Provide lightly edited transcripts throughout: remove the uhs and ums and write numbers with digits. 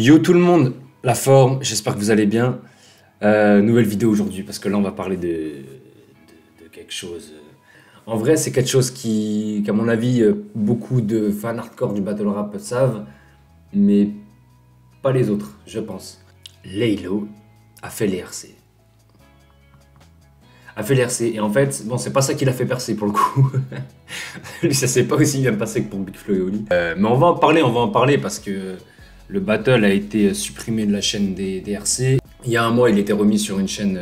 Yo tout le monde, la forme, j'espère que vous allez bien. Nouvelle vidéo aujourd'hui parce que là on va parler de quelque chose. En vrai c'est quelque chose qu'à mon avis beaucoup de fans hardcore du battle rap savent, mais pas les autres je pense. Laylo a fait les RC. Et en fait, bon c'est pas ça qui l'a fait percer pour le coup. Lui ça s'est pas aussi bien passé que pour Big Flo et Oli. Mais on va en parler parce que le battle a été supprimé de la chaîne des RC. Il y a un mois, il était remis sur une chaîne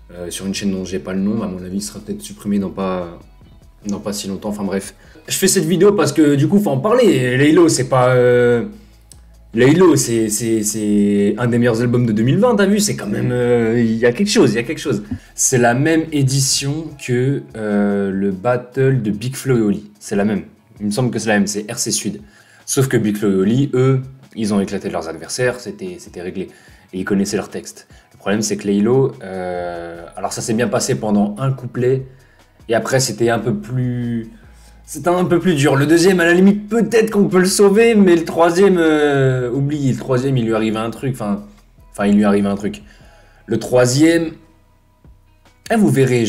dont j'ai pas le nom. À mon avis, il sera peut-être supprimé dans pas si longtemps. Enfin bref. Je fais cette vidéo parce que du coup, faut en parler. Laylo, c'est pas... Laylo, c'est un des meilleurs albums de 2020, t'as vu? C'est quand même... Il y a quelque chose, C'est la même édition que le battle de Big Flo et Oli. C'est la même. Il me semble que c'est la même, c'est RC Sud. Sauf que Big Flo et Oli, eux, ils ont éclaté leurs adversaires, c'était réglé. Et ils connaissaient leur texte. Le problème, c'est que Laylo, alors ça s'est bien passé pendant un couplet, et après, c'était un peu plus dur. Le deuxième, à la limite, peut-être qu'on peut le sauver, mais le troisième, oublie, le troisième, il lui arrive un truc, enfin, il lui arrive un truc. Le troisième, vous verrez,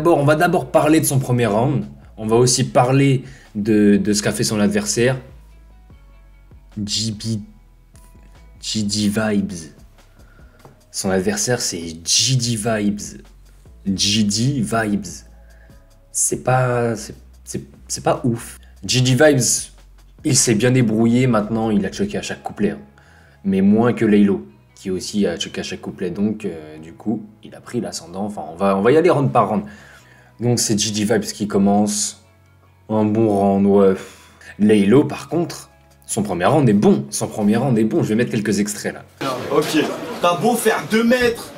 on va d'abord parler de son premier round, on va aussi parler de ce qu'a fait son adversaire. GD Vibes. Son adversaire c'est GD Vibes. C'est pas ouf. GD Vibes, il s'est bien débrouillé maintenant, il a choqué à chaque couplet. Hein. Mais moins que Laylo, qui aussi a choqué à chaque couplet. Donc du coup, il a pris l'ascendant. Enfin, on va y aller round par round. Donc c'est GD Vibes qui commence. Un bon round, ouais. Laylo par contre, son premier round est bon. Je vais mettre quelques extraits là. Ok, t'as beau faire 2 mètres.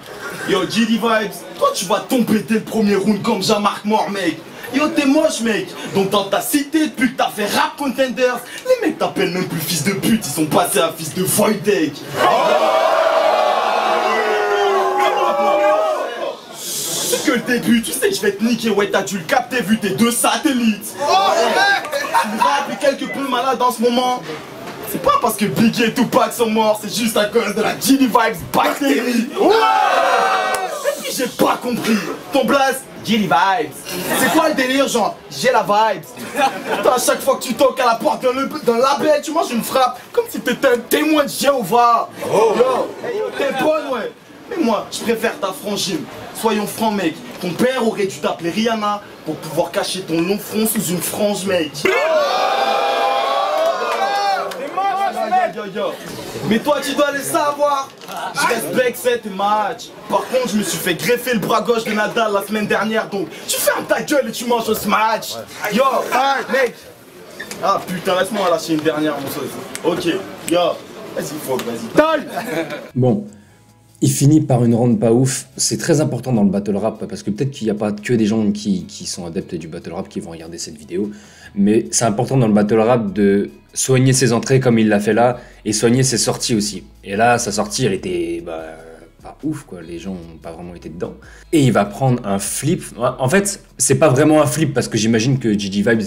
Yo, GD Vibes, toi tu vas tomber dès le premier round comme Jean-Marc Mort, mec. Yo, t'es moche, mec. Donc dans ta cité, depuis que t'as fait Rap Contenders, les mecs t'appellent même plus fils de pute, ils sont passés à fils de Voidek. C'est que le début, tu sais que je vais te niquer, ouais, t'as dû le capter vu tes 2 satellites. Le rap est quelque peu malade en ce moment. C'est pas parce que Biggie et Tupac sont morts, c'est juste à cause de la GD Vibes bactérie. Et puis j'ai pas compris. Ton blaze, GD Vibes. C'est quoi le délire, genre, j'ai la vibes. Putain, à chaque fois que tu toques à la porte d'un label, tu manges une frappe comme si t'étais un témoin de Jéhovah. Yo, t'es bonne, ouais. Mais moi, je préfère ta frangine. Soyons francs, mec. Ton père aurait dû t'appeler Rihanna pour pouvoir cacher ton long front sous une frange, mec. Mais toi, tu dois le savoir. Je respecte cette match. Par contre, je me suis fait greffer le bras gauche de Nadal la semaine dernière. Donc, tu fermes ta gueule et tu manges ce match. Yo, mec. Ah putain, laisse-moi lâcher une dernière, mon sauce. Ok, yo. Vas-y. Bon. Il finit par une round pas ouf. C'est très important dans le battle rap parce que peut-être qu'il n'y a pas que des gens qui sont adeptes du battle rap qui vont regarder cette vidéo. Mais c'est important dans le battle rap de soigner ses entrées comme il l'a fait là et soigner ses sorties aussi. Et là, sa sortie, elle était pas ouf quoi. Les gens n'ont pas vraiment été dedans. Et il va prendre un flip. En fait, c'est pas vraiment un flip parce que j'imagine que GD Vibes,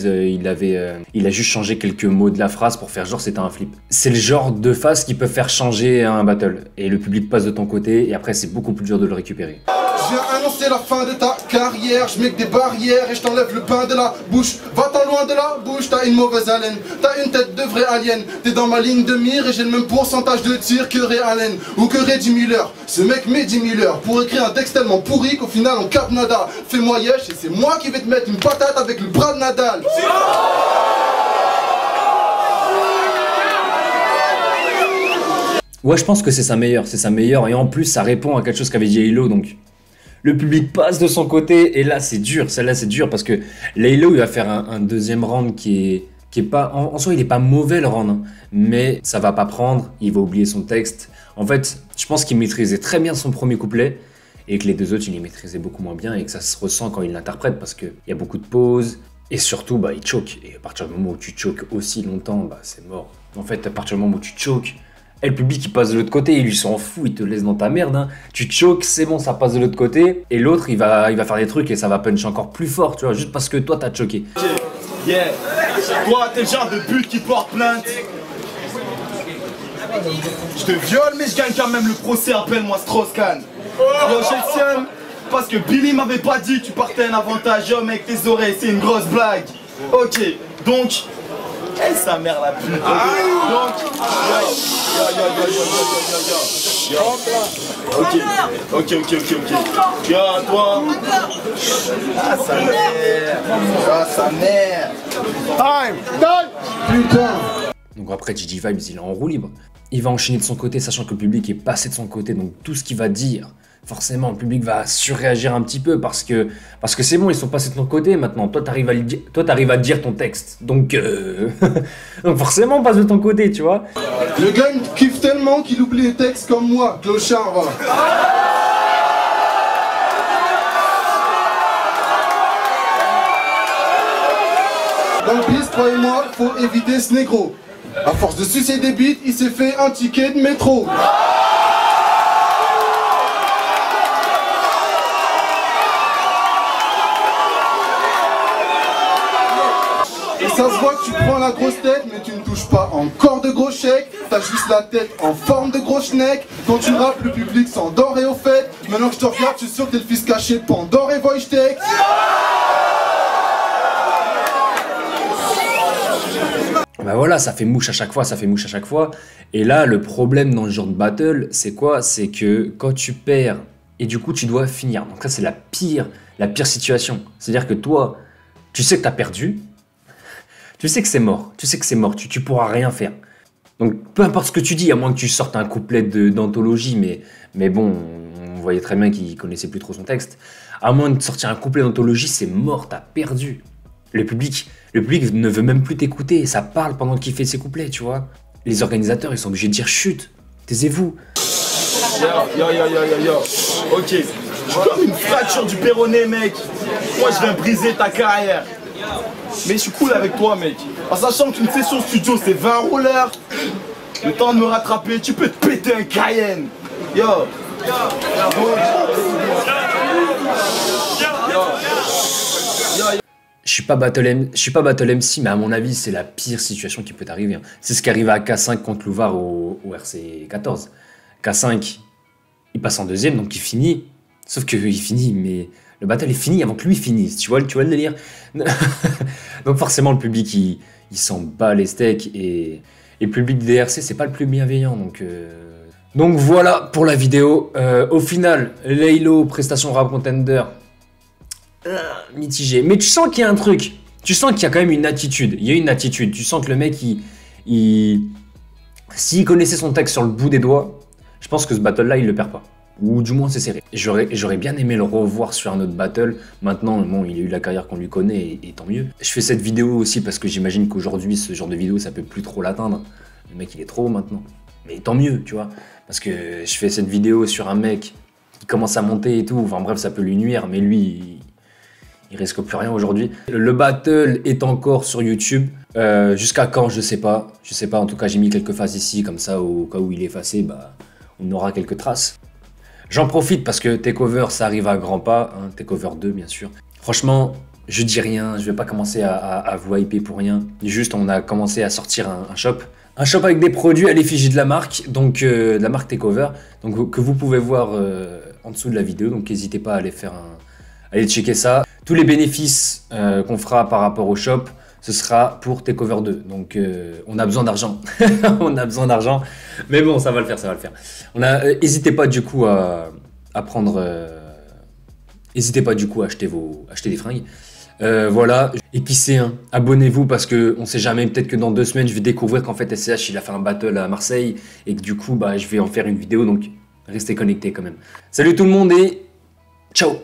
il a juste changé quelques mots de la phrase pour faire genre c'était un flip. C'est le genre de phase qui peut faire changer un battle. Et le public passe de ton côté et après c'est beaucoup plus dur de le récupérer. Je viens annoncer la fin de ta carrière, je mets que des barrières et je t'enlève le pain de la bouche. Va-t'en loin de la bouche, t'as une mauvaise haleine, t'as une tête de vrai alien. T'es dans ma ligne de mire et j'ai le même pourcentage de tir que Ray Allen ou que Reggie Miller. Ce mec met 10 000 heures pour écrire un texte tellement pourri qu'au final on capte nada. Fais-moi yesh et c'est moi qui vais te mettre une patate avec le bras de Nadal. Ouais, je pense que c'est sa meilleure et en plus ça répond à quelque chose qu'avait dit Laylo, donc le public passe de son côté et là c'est dur, celle-là c'est dur parce que Laylo il va faire un deuxième round qui est pas, en soi il est pas mauvais le round, hein, mais ça va pas prendre, il va oublier son texte. En fait, je pense qu'il maîtrisait très bien son premier couplet et que les deux autres il les maîtrisait beaucoup moins bien et que ça se ressent quand il l'interprète parce qu'il y a beaucoup de pauses et surtout il choke et à partir du moment où tu choques aussi longtemps, c'est mort. En fait, à partir du moment où tu choques, et le public il passe de l'autre côté, il lui s'en fout, il te laisse dans ta merde, hein. Tu choques, c'est bon, ça passe de l'autre côté, et l'autre il va faire des trucs et ça va punch encore plus fort, tu vois, juste parce que toi t'as choqué. Yeah, toi t'es le genre de pute qui porte plainte. Je te viole, mais je gagne quand même le procès, appelle-moi Strauss-Kahn. Yo, j'ai le seum, parce que Billy m'avait pas dit que tu partais un avantage, yo mec, tes oreilles, c'est une grosse blague. Ok, donc, elle sa mère la pute. Donc, ok. Yo, toi. Ah, sa mère. Ah, sa mère. Putain. Donc après, Gigi Vibes, il est en roue libre. Il va enchaîner de son côté, sachant que le public est passé de son côté. Donc tout ce qu'il va dire, forcément, le public va surréagir un petit peu parce que c'est bon, ils sont passés de ton côté maintenant. Toi, t'arrives à dire ton texte. Donc, donc forcément, on passe de ton côté, tu vois. Le gars il kiffe tellement qu'il oublie les textes comme moi, clochard, va. Dans le bis, croyez-moi, faut éviter ce négro. À force de sucer des bites, il s'est fait un ticket de métro. Et ça se voit que tu prends la grosse tête, mais tu ne touches pas encore de gros chèques. T'as juste la tête en forme de gros schneck. Quand tu rappes, le public s'endort et au fait. Maintenant que je te regarde, je suis sûr que t'es le fils caché de Pandore et Wojtek. Bah voilà, ça fait mouche à chaque fois, Et là, le problème dans le genre de battle, c'est quoi? C'est que quand tu perds, et du coup, tu dois finir. Donc ça, c'est la pire situation. C'est-à-dire que toi, tu sais que t'as perdu, tu sais que c'est mort, tu pourras rien faire. Donc peu importe ce que tu dis, à moins que tu sortes un couplet d'anthologie, mais bon, on voyait très bien qu'il connaissait plus trop son texte. À moins de sortir un couplet d'anthologie, c'est mort, t'as perdu. Le public ne veut même plus t'écouter, ça parle pendant qu'il fait ses couplets, tu vois. Les organisateurs, ils sont obligés de dire chut, taisez-vous. Yo. Ok, je suis comme une fracture du péroné, mec. Moi, je viens briser ta carrière. Mais je suis cool avec toi, mec. En sachant qu'une session studio, c'est 20 rouleurs. Le temps de me rattraper, tu peux te péter un Cayenne. Yo. Je suis pas Battle MC, mais à mon avis, c'est la pire situation qui peut t'arriver. C'est ce qui arrive à K5 contre Louvard au RC14. K5, il passe en deuxième, donc il finit. Sauf qu'il finit, mais le battle est fini avant que lui finisse. Tu vois le délire? Donc forcément, le public, il s'en bat les steaks. Et le public des DRC, c'est pas le plus bienveillant. Donc voilà pour la vidéo. Au final, Laylo, prestation rap contender, mitigé. Mais tu sens qu'il y a un truc. Tu sens qu'il y a quand même une attitude. Il y a une attitude. Tu sens que le mec, s'il connaissait son texte sur le bout des doigts, je pense que ce battle-là, il le perd pas. Ou du moins, c'est serré. J'aurais bien aimé le revoir sur un autre battle. Maintenant, bon, il a eu la carrière qu'on lui connaît, et tant mieux. Je fais cette vidéo aussi parce que j'imagine qu'aujourd'hui, ce genre de vidéo, ça peut plus trop l'atteindre. Le mec, il est trop haut maintenant. Mais tant mieux, tu vois. Parce que je fais cette vidéo sur un mec qui commence à monter et tout. Enfin bref, ça peut lui nuire, mais lui, il risque plus rien aujourd'hui. Le battle est encore sur YouTube. Jusqu'à quand, je sais pas. Je sais pas, en tout cas, j'ai mis quelques phases ici, comme ça, au cas où il est effacé, bah, on aura quelques traces. J'en profite parce que Takeover, ça arrive à grands pas. Hein, Takeover 2, bien sûr. Franchement, je dis rien. Je vais pas commencer à vous hyper pour rien. Juste, on a commencé à sortir un shop. Un shop avec des produits à l'effigie de la marque. Donc, de la marque Takeover. Donc, que vous pouvez voir en dessous de la vidéo. Donc, n'hésitez pas à aller aller checker ça. Tous les bénéfices qu'on fera par rapport au shop, ce sera pour Takeover 2. Donc, on a besoin d'argent. On a besoin d'argent. Mais bon, ça va le faire, ça va le faire. N'hésitez pas du coup à prendre... N'hésitez pas du coup à acheter des fringues. Voilà. Et qui sait, hein, abonnez-vous parce qu'on sait jamais, peut-être que dans 2 semaines, je vais découvrir qu'en fait SCH, il a fait un battle à Marseille. Et que du coup, bah, je vais en faire une vidéo. Donc, restez connectés quand même. Salut tout le monde et ciao!